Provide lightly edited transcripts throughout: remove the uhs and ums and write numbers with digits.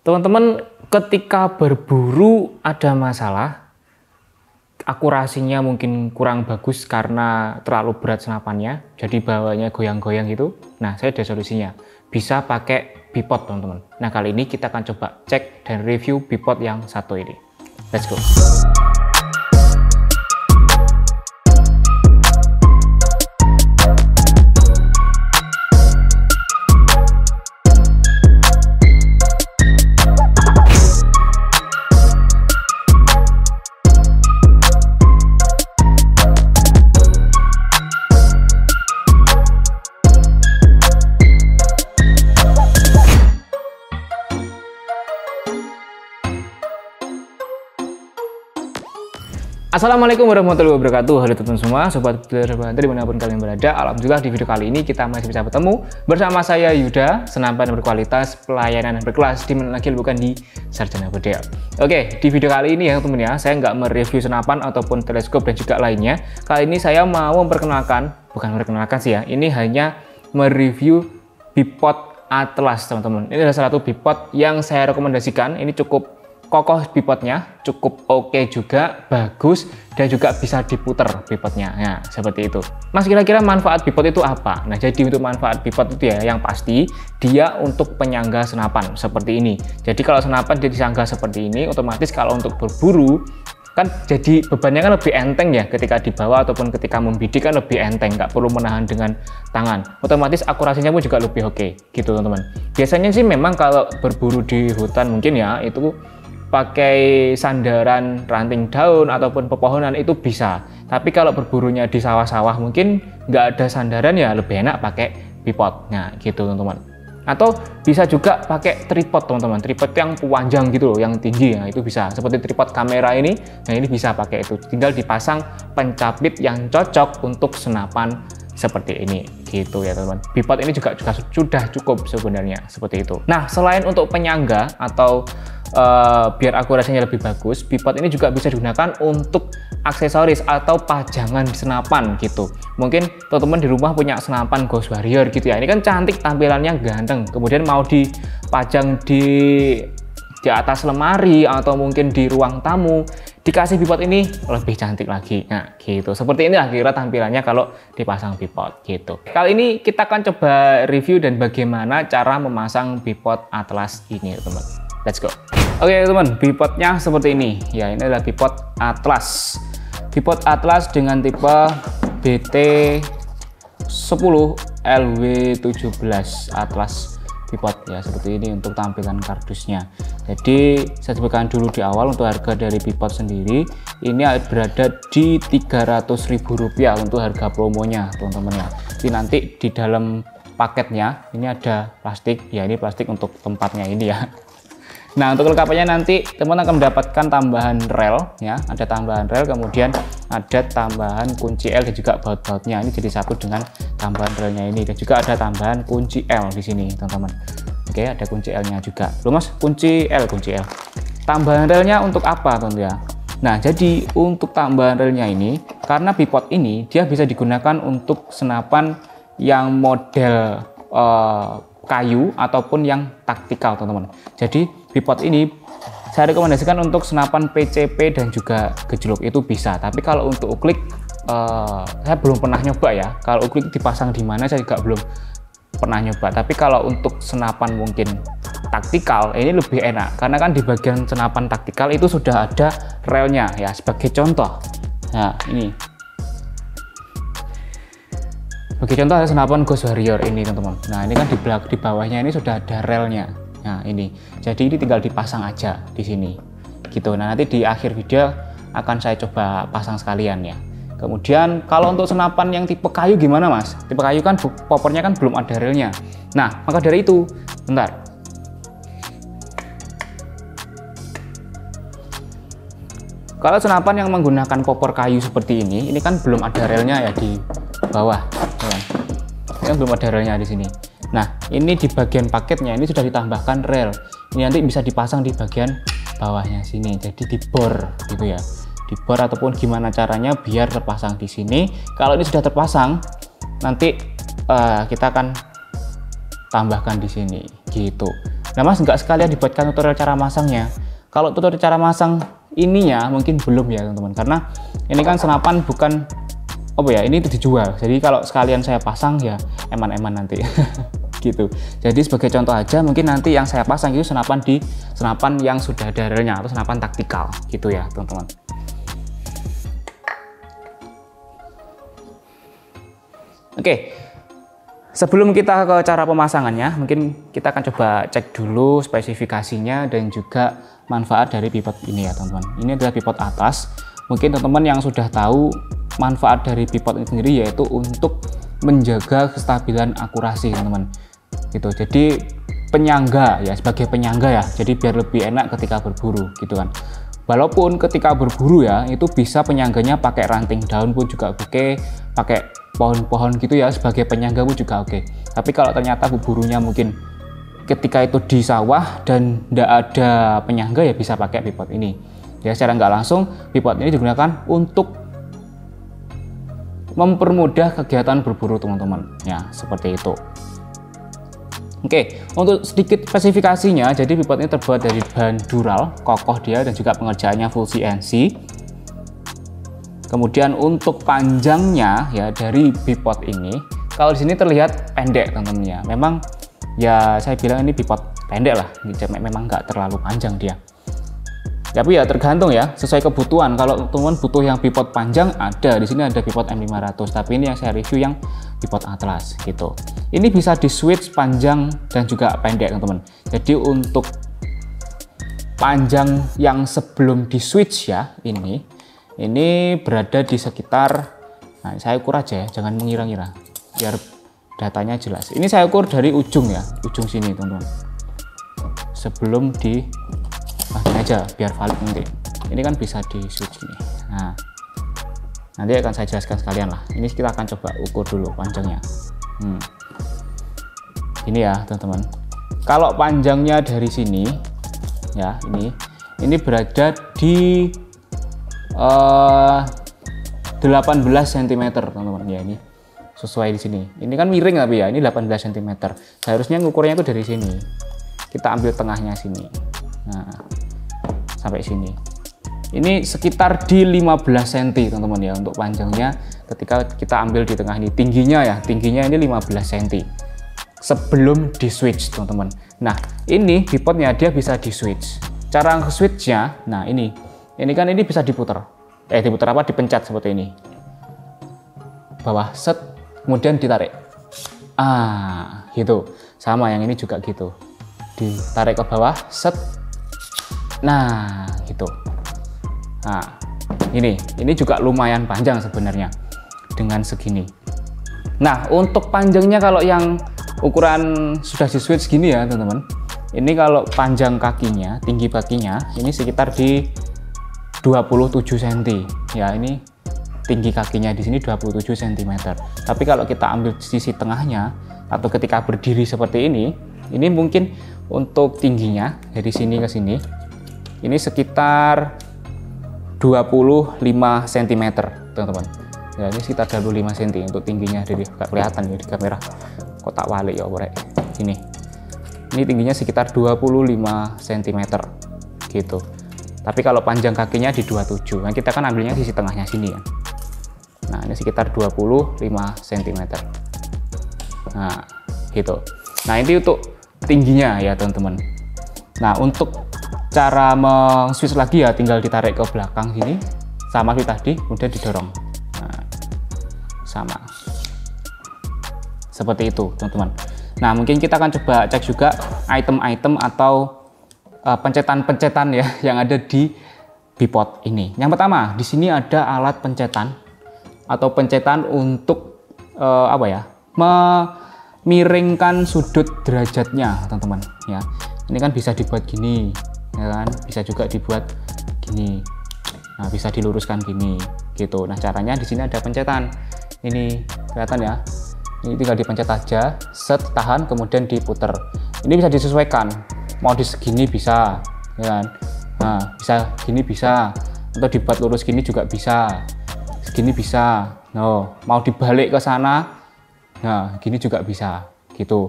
Teman-teman, ketika berburu ada masalah, akurasinya mungkin kurang bagus karena terlalu berat senapannya, jadi bawahnya goyang-goyang gitu. Nah, saya ada solusinya. Bisa pakai bipod, teman-teman. Nah, kali ini kita akan coba cek dan review bipod yang satu ini. Let's go. Assalamualaikum warahmatullahi wabarakatuh. Halo teman-teman semua, sobat berbantu dimanapun kalian berada. Alhamdulillah di video kali ini kita masih bisa bertemu bersama saya Yuda, senapan berkualitas, pelayanan berkelas, di mana lagi bukan di Sarjana Bedel. Oke, di video kali ini ya teman ya, saya nggak mereview senapan ataupun teleskop dan juga lainnya. Kali ini saya mau memperkenalkan, bukan memperkenalkan sih ya, ini hanya mereview bipod Atlas teman-teman. Ini adalah salah satu bipod yang saya rekomendasikan. Ini cukup kokoh bipodnya, cukup oke juga, bagus, dan juga bisa diputer bipodnya. Nah, seperti itu. Mas, kira-kira manfaat bipod itu apa? Nah, jadi untuk manfaat bipod itu ya, yang pasti dia untuk penyangga senapan seperti ini. Jadi kalau senapan dia disangga seperti ini, otomatis kalau untuk berburu kan jadi bebannya kan lebih enteng ya, ketika dibawa ataupun ketika membidik kan lebih enteng, nggak perlu menahan dengan tangan. Otomatis akurasinya pun juga lebih oke, gitu teman-teman. Biasanya sih memang kalau berburu di hutan mungkin ya itu pakai sandaran ranting daun ataupun pepohonan itu bisa, tapi kalau berburunya di sawah-sawah mungkin nggak ada sandaran ya lebih enak pakai bipod. Nah gitu teman-teman. Atau bisa juga pakai tripod teman-teman, tripod yang panjang gitu loh, yang tinggi ya, itu bisa seperti tripod kamera ini. Nah ini bisa pakai itu, tinggal dipasang pencapit yang cocok untuk senapan seperti ini gitu ya teman-teman. Bipod ini juga sudah cukup sebenarnya seperti itu. Nah, selain untuk penyangga atau biar akurasinya lebih bagus, bipod ini juga bisa digunakan untuk aksesoris atau pajangan senapan gitu. Mungkin teman-teman di rumah punya senapan Ghost Warrior gitu ya, ini kan cantik, tampilannya ganteng, kemudian mau dipajang di atas lemari atau mungkin di ruang tamu, dikasih bipod ini lebih cantik lagi. Nah gitu, seperti inilah kira tampilannya kalau dipasang bipod gitu. Kali ini kita akan coba review dan bagaimana cara memasang bipod Atlas ini teman. Let's go. Oke teman, bipodnya seperti ini ya, ini adalah bipod Atlas. Bipod Atlas dengan tipe BT10 LW17 Atlas bipod ya, seperti ini untuk tampilan kardusnya. Jadi saya sebutkan dulu di awal untuk harga dari bipod sendiri ini berada di Rp300.000 untuk harga promonya teman-teman ya. Jadi nanti di dalam paketnya ini ada plastik ya, ini plastik untuk tempatnya ini ya. Nah, untuk kelengkapannya nanti teman akan mendapatkan tambahan rel ya, ada tambahan rel, kemudian ada tambahan kunci L dan juga baut-bautnya. Ini jadi satu dengan tambahan relnya ini, dan juga ada tambahan kunci L di sini, teman-teman. Oke, ada kunci L-nya juga. Loh Mas, kunci L. Tambahan relnya untuk apa, teman ya? Nah, jadi untuk tambahan relnya ini, karena bipod ini dia bisa digunakan untuk senapan yang model kayu ataupun yang taktikal, teman-teman. Jadi bipod ini saya rekomendasikan untuk senapan PCP dan juga gejluk itu bisa. Tapi kalau untuk uklik saya belum pernah nyoba ya. Kalau uklik dipasang di mana saya juga belum pernah nyoba. Tapi kalau untuk senapan mungkin taktikal ini lebih enak, karena kan di bagian senapan taktikal itu sudah ada relnya ya. Sebagai contoh, nah ini sebagai contoh ada senapan Ghost Warrior ini teman-teman. Nah ini kan di bawahnya ini sudah ada relnya. Nah ini, jadi ini tinggal dipasang aja di sini gitu. Nah nanti di akhir video akan saya coba pasang sekalian ya. Kemudian kalau untuk senapan yang tipe kayu gimana Mas? Tipe kayu kan poppernya kan belum ada relnya. Nah maka dari itu, bentar, kalau senapan yang menggunakan popor kayu seperti ini kan belum ada relnya ya di bawah, ya. Ini kan belum ada relnya di sini. Nah, ini di bagian paketnya ini sudah ditambahkan rel. Ini nanti bisa dipasang di bagian bawahnya sini. Jadi dibor gitu ya. Dibor ataupun gimana caranya biar terpasang di sini. Kalau ini sudah terpasang, nanti kita akan tambahkan di sini gitu. Nah Mas nggak sekalian dibuatkan tutorial cara masangnya. Kalau tutorial cara masang ininya mungkin belum ya teman-teman, karena ini kan senapan bukan apa ya, ini itu dijual. Jadi kalau sekalian saya pasang ya eman-eman nanti. Gitu. Jadi sebagai contoh aja, mungkin nanti yang saya pasang itu senapan yang sudah ada relnya atau senapan taktikal gitu ya teman-teman. Oke, sebelum kita ke cara pemasangannya, mungkin kita akan coba cek dulu spesifikasinya dan juga manfaat dari pipot ini ya teman-teman. Ini adalah pipot atas. Mungkin teman-teman yang sudah tahu manfaat dari pipot ini sendiri yaitu untuk menjaga kestabilan akurasi teman-teman. Gitu. Jadi penyangga ya, sebagai penyangga ya. Jadi biar lebih enak ketika berburu gitu kan. Walaupun ketika berburu ya, itu bisa penyangganya pakai ranting daun pun juga oke, pakai pohon-pohon gitu ya sebagai penyangga pun juga oke. Tapi kalau ternyata berburunya mungkin ketika itu di sawah dan tidak ada penyangga ya bisa pakai pipot ini. Ya secara nggak langsung pipot ini digunakan untuk mempermudah kegiatan berburu teman-teman. Ya seperti itu. Oke, untuk sedikit spesifikasinya, jadi pipot ini terbuat dari bahan dural, kokoh dia dan juga pengerjaannya full CNC. Kemudian untuk panjangnya ya dari pipot ini, kalau di sini terlihat pendek teman-teman ya. Memang ya saya bilang ini pipot pendek lah, memang nggak terlalu panjang dia. Tapi ya tergantung ya, sesuai kebutuhan. Kalau teman-teman butuh yang pipot panjang, ada di sini ada pipot M500. Tapi ini yang saya review yang pipot Atlas gitu. Ini bisa di switch panjang dan juga pendek teman-teman. Jadi untuk panjang yang sebelum di switch ya, ini berada di sekitar, nah saya ukur aja ya, jangan mengira-ngira, biar datanya jelas. Ini saya ukur dari ujung ya, ujung sini teman-teman. Sebelum di ini aja biar valid nanti. Ini kan bisa di switch ini. Nah, nanti akan saya jelaskan sekalian lah. Ini kita akan coba ukur dulu panjangnya. Ini ya teman-teman. Kalau panjangnya dari sini, ya ini berada di 18 cm teman-teman ya, ini sesuai di sini. Ini kan miring tapi ya, ini 18 cm. Seharusnya ngukurnya itu dari sini. Kita ambil tengahnya sini. Nah, sampai sini. Ini sekitar di 15 cm teman-teman ya untuk panjangnya. Ketika kita ambil di tengah ini, tingginya ini 15 cm sebelum di switch teman-teman. Nah ini pipotnya dia bisa di switch. Cara switchnya, nah ini kan ini bisa diputar. Dipencet seperti ini. Bawah set, kemudian ditarik. Gitu. Sama yang ini juga gitu. Ditarik ke bawah, set. Nah, gitu. Nah, ini juga lumayan panjang sebenarnya dengan segini. Nah, untuk panjangnya kalau yang ukuran sudah di switch gini ya, teman-teman. Ini kalau panjang kakinya, tinggi kakinya, ini sekitar di 27 cm. Ya, ini tinggi kakinya di sini 27 cm. Tapi kalau kita ambil sisi tengahnya atau ketika berdiri seperti ini mungkin untuk tingginya dari sini ke sini ini sekitar 25 cm teman-teman ya, ini sekitar 25 cm untuk tingginya. Jadi nggak kelihatan ya di kamera, kotak walik ya ini tingginya sekitar 25 cm gitu. Tapi kalau panjang kakinya di 27, nah kita kan ambilnya sisi tengahnya sini ya. Nah ini sekitar 25 cm. Nah gitu. Nah ini untuk tingginya ya teman-teman. Nah untuk cara meng-switch lagi ya tinggal ditarik ke belakang sini sama seperti tadi, kemudian didorong. Nah, sama seperti itu teman-teman. Nah mungkin kita akan coba cek juga item-item atau pencetan-pencetan ya yang ada di pipot ini. Yang pertama di sini ada alat pencetan atau pencetan untuk memiringkan sudut derajatnya teman-teman ya. Ini kan bisa dibuat gini ya kan, bisa juga dibuat gini. Nah bisa diluruskan gini gitu. Nah caranya di sini ada pencetan. Ini kelihatan ya, ini tinggal dipencet aja, set, tahan, kemudian diputer. Ini bisa disesuaikan, mau di segini bisa ya kan. Nah bisa gini bisa, atau dibuat lurus gini juga bisa, segini bisa. Mau dibalik ke sana, nah gini juga bisa gitu.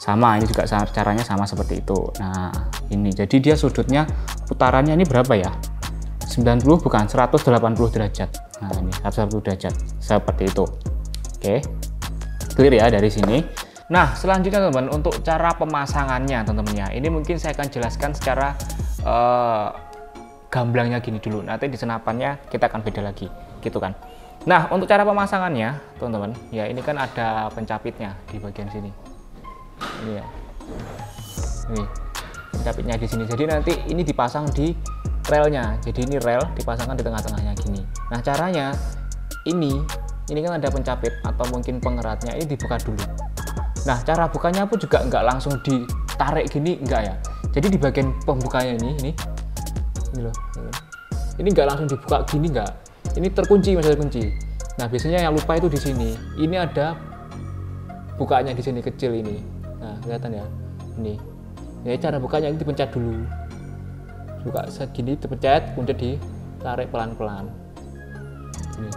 Sama, ini juga caranya sama seperti itu. Nah, ini jadi dia sudutnya putarannya ini berapa ya? 90 bukan, 180 derajat. Nah, ini 180 derajat seperti itu. Oke. Clear ya dari sini. Nah, selanjutnya teman-teman, untuk cara pemasangannya teman-teman ya. Ini mungkin saya akan jelaskan secara gamblangnya gini dulu. Nanti di senapannya kita akan beda lagi, gitu kan. Nah, untuk cara pemasangannya teman-teman, ya ini kan ada pencapitnya di bagian sini. Ini ya, ini pencapitnya di sini. Jadi nanti ini dipasang di relnya. Jadi ini rel dipasangkan di tengah-tengahnya gini. Nah, caranya ini kan ada pencapit atau mungkin pengeratnya, ini dibuka dulu. Nah, cara bukanya pun juga nggak langsung ditarik gini, enggak ya. Jadi di bagian pembukanya ini loh, ini nggak langsung dibuka gini, nggak. Ini terkunci, masih terkunci. Nah, biasanya yang lupa itu di sini. Ini ada bukanya di sini kecil ini. Nah, kelihatan ya, ini. Ya, cara bukanya ini dipencet dulu. Buka segini, dipencet, kemudian ditarik pelan-pelan. Gini.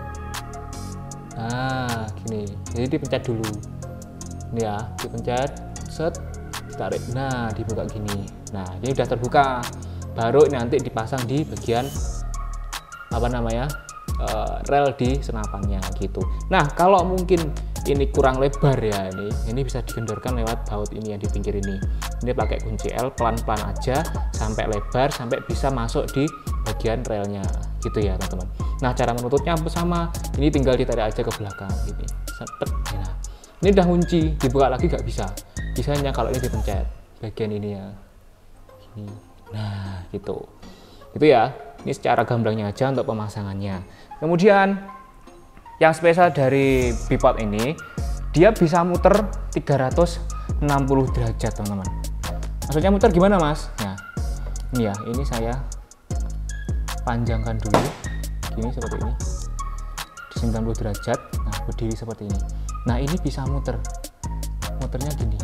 Nah, gini. Jadi dipencet dulu. Ini ya, dipencet, set, ditarik. Nah, dibuka gini. Nah, ini udah terbuka. Baru nanti dipasang di bagian apa namanya? Rel di senapannya gitu. Nah, kalau mungkin ini kurang lebar ya, ini bisa digendorkan lewat baut ini yang di pinggir ini. Ini pakai kunci L, pelan-pelan aja sampai lebar, sampai bisa masuk di bagian relnya gitu ya teman-teman. Nah, cara menutupnya sama, ini tinggal ditarik aja ke belakang gini. Nah, ini udah kunci, dibuka lagi nggak bisa. Bisanya kalau ini dipencet bagian ini ya. Ini. Nah, gitu. Itu ya. Ini secara gamblangnya aja untuk pemasangannya. Kemudian yang spesial dari bipod ini, dia bisa muter 360 derajat teman-teman. Maksudnya muter gimana mas? Nah, ini ya, ini saya panjangkan dulu, gini seperti ini, di 90 derajat. Nah, berdiri seperti ini. Nah, ini bisa muternya gini.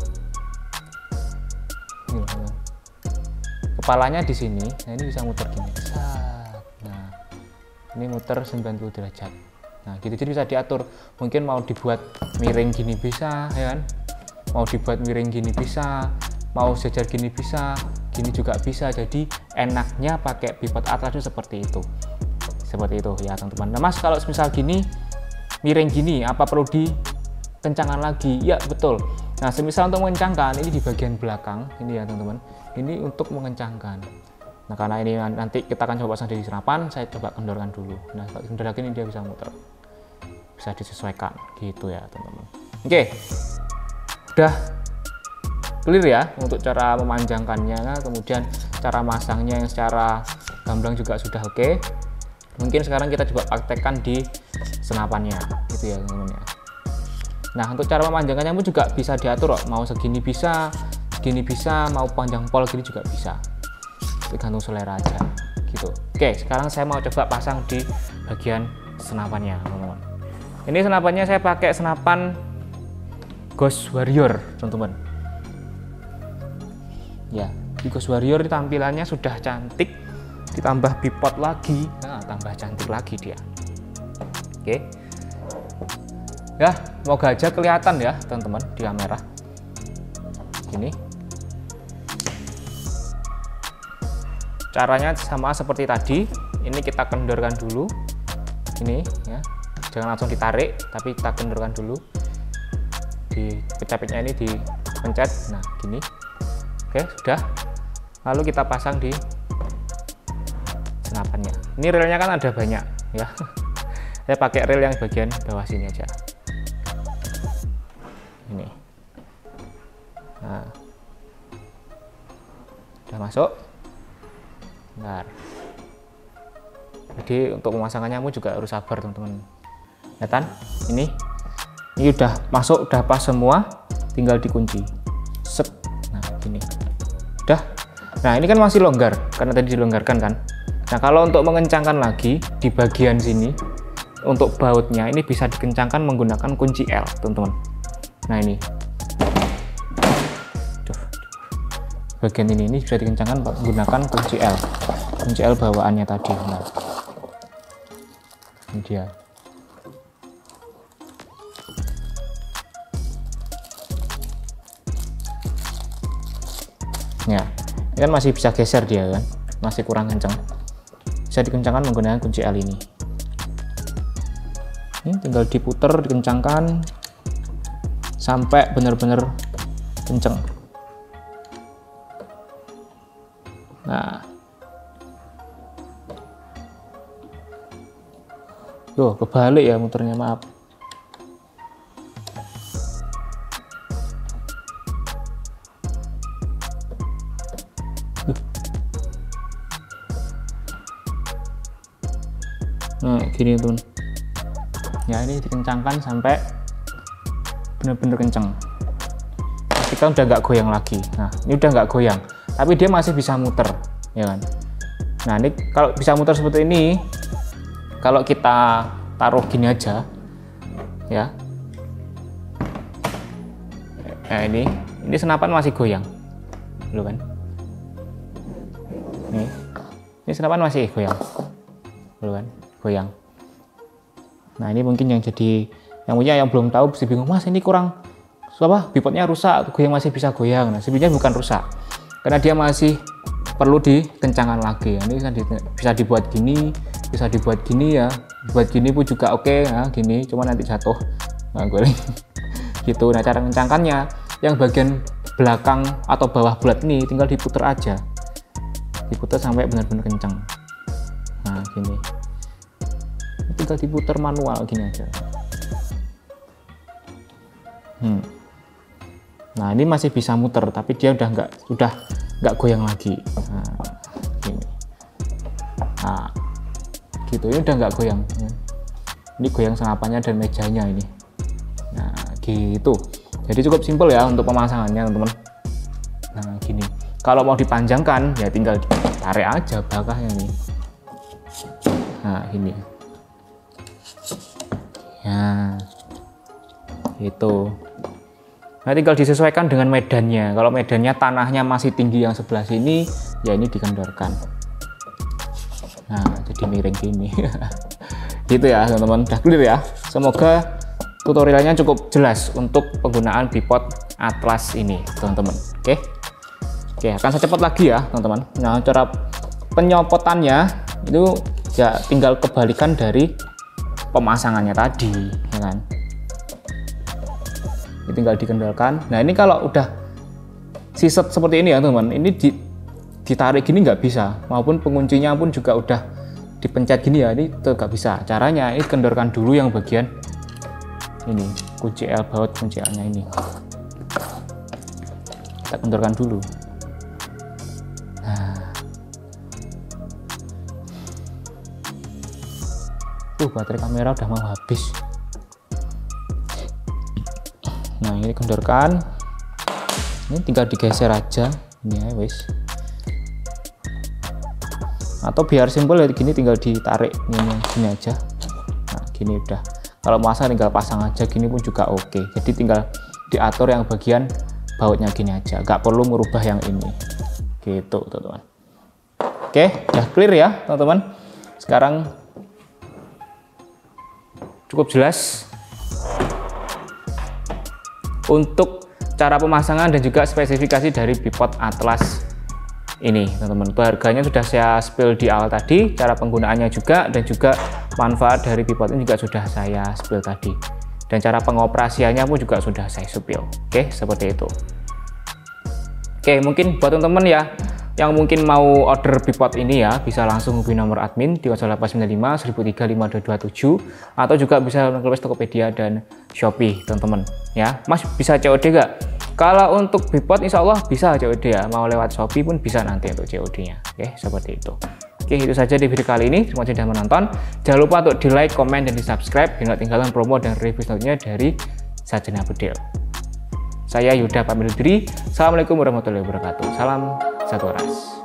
Ini loh, kepalanya di sini. Nah, ini bisa muter gini. Nah, ini muter 90 derajat. Nah, gitu, jadi bisa diatur. Mungkin mau dibuat miring gini bisa, ya kan? Mau dibuat miring gini bisa, mau sejajar gini bisa, gini juga bisa. Jadi enaknya pakai bipod Atlas itu seperti itu. Seperti itu ya, teman-teman. Nah, mas, kalau misal gini, miring gini, apa perlu dikencangkan lagi? Ya, betul. Nah, semisal untuk mengencangkan, ini di bagian belakang, ini ya, teman-teman. Ini untuk mengencangkan. Nah, karena ini nanti kita akan coba pasang di senapan, saya coba kendorkan dulu. Nah, kalau kendor lagi ini dia bisa muter. Bisa disesuaikan gitu ya, teman-teman. Oke. Udah clear ya untuk cara memanjangkannya, kemudian cara masangnya yang secara gamblang juga sudah oke. Mungkin sekarang kita coba praktekkan di senapannya gitu ya, teman-teman ya. Nah, untuk cara memanjangkannya pun juga bisa diatur, mau segini bisa, mau panjang pol gini juga bisa. Tergantung selera aja gitu. Oke, sekarang saya mau coba pasang di bagian senapannya, teman-teman. Ini senapannya saya pakai senapan Ghost Warrior, teman-teman. Ya, di Ghost Warrior tampilannya sudah cantik, ditambah bipod lagi, nah tambah cantik lagi dia. Oke. Ya, semoga aja kelihatan ya, teman-teman, di kamera. Gini. Caranya sama seperti tadi, ini kita kendorkan dulu, ini ya, jangan langsung ditarik, tapi kita kendorkan dulu, di pencapitnya ini dipencet, nah gini, oke sudah, lalu kita pasang di senapannya. Ini relnya kan ada banyak ya, saya pakai rel yang bagian bawah sini aja, ini, nah, udah masuk. Bentar. Jadi untuk pemasangannya kamu juga harus sabar, teman-teman. Kelihatan? Ini udah masuk, udah pas semua, tinggal dikunci. Set. Nah, gini. Udah. Nah, ini kan masih longgar karena tadi dilonggarkan kan. Nah, kalau untuk mengencangkan lagi di bagian sini untuk bautnya ini bisa dikencangkan menggunakan kunci L, teman-teman. Nah, ini. Bagian ini bisa dikencangkan menggunakan kunci L bawaannya tadi. Nah, ini dia. Ini kan masih bisa geser dia kan, masih kurang kencang. Bisa dikencangkan menggunakan kunci L ini. Ini tinggal diputer, dikencangkan sampai benar-benar kencang. Nah, tuh kebalik ya muternya, maaf. Nah, gini tuh. Ya, ini dikencangkan sampai benar-benar kencang. Kita udah nggak goyang lagi. Nah, ini udah nggak goyang, tapi dia masih bisa muter, ya kan? Nah, ini kalau bisa muter seperti ini, kalau kita taruh gini aja, ya. Nah, ini senapan masih goyang, loh kan? Ini senapan masih goyang, loh kan? Goyang. Nah, ini mungkin yang jadi yang belum tahu bisa bingung, Mas ini kurang apa, bipodnya rusak, goyang masih bisa goyang. Nah, sebenarnya bukan rusak, karena dia masih perlu dikencangkan lagi. Ini bisa dibuat gini, bisa dibuat gini ya, dibuat gini pun juga oke ya, gini, cuma nanti jatuh, nah, goreng gitu. Nah, cara kencangkannya, yang bagian belakang atau bawah bulat ini tinggal diputer aja, diputer sampai benar-benar kencang. Nah, gini, tinggal diputer manual gini aja. Nah, ini masih bisa muter, tapi dia udah nggak goyang lagi. Nah, gini. Nah, gitu, ini udah nggak goyang. Ini goyang senapannya dan mejanya ini. Nah, gitu. Jadi cukup simpel ya untuk pemasangannya, teman-teman. Nah, gini. Kalau mau dipanjangkan, ya tinggal ditarik aja belakangnya ini. Nah, ini. Ya, gitu. Nah, tinggal disesuaikan dengan medannya. Kalau medannya tanahnya masih tinggi yang sebelah sini, ya ini dikendorkan. Nah, jadi miring gini. Gitu ya, teman-teman. Udah clear ya. Semoga tutorialnya cukup jelas untuk penggunaan bipod Atlas ini, teman-teman. Oke, akan saya cepat lagi ya, teman-teman. Nah, cara penyopotannya itu ya tinggal kebalikan dari pemasangannya tadi, ya kan? Ini tinggal dikendalkan. Nah, ini kalau udah siset seperti ini ya, teman-teman, ini ditarik gini nggak bisa, maupun penguncinya pun juga udah dipencet gini ya, ini nggak bisa. Caranya ini kendorkan dulu yang bagian ini, kunci L, baut kunci L nya ini kita kendorkan dulu. Nah, baterai kamera udah mau habis. Nah, ini kendorkan, ini tinggal digeser aja ini ya, wes. Atau biar simpel ya gini, tinggal ditarik ini gini aja. Nah, gini udah. Kalau masa tinggal pasang aja gini pun juga oke. Jadi tinggal diatur yang bagian bautnya gini aja, nggak perlu merubah yang ini. Gitu, teman-teman. Oke, udah clear ya, teman-teman. Sekarang cukup jelas untuk cara pemasangan dan juga spesifikasi dari bipod Atlas ini, teman-teman. Harganya sudah saya spill di awal tadi, cara penggunaannya juga, dan juga manfaat dari bipod ini juga sudah saya spill tadi, dan cara pengoperasiannya pun juga sudah saya spill. Oke, seperti itu. Oke, mungkin buat teman-teman ya yang mungkin mau order bipod ini ya, bisa langsung hubungi nomor admin di 0895 1003 5227, atau juga bisa request Tokopedia dan Shopee, teman-teman ya. Mas, bisa COD nggak? Kalau untuk bipod insya Allah bisa COD ya, mau lewat Shopee pun bisa nanti untuk COD-nya. Oke, seperti itu. Oke, itu saja di video kali ini. Terima kasih sudah menonton. Jangan lupa untuk di like, komen, dan di subscribe biar nggak ketinggalan promo dan review selanjutnya dari Sarjana Bedil. Saya Yuda pamit undur diri. Assalamualaikum warahmatullahi wabarakatuh. Salam satu ras.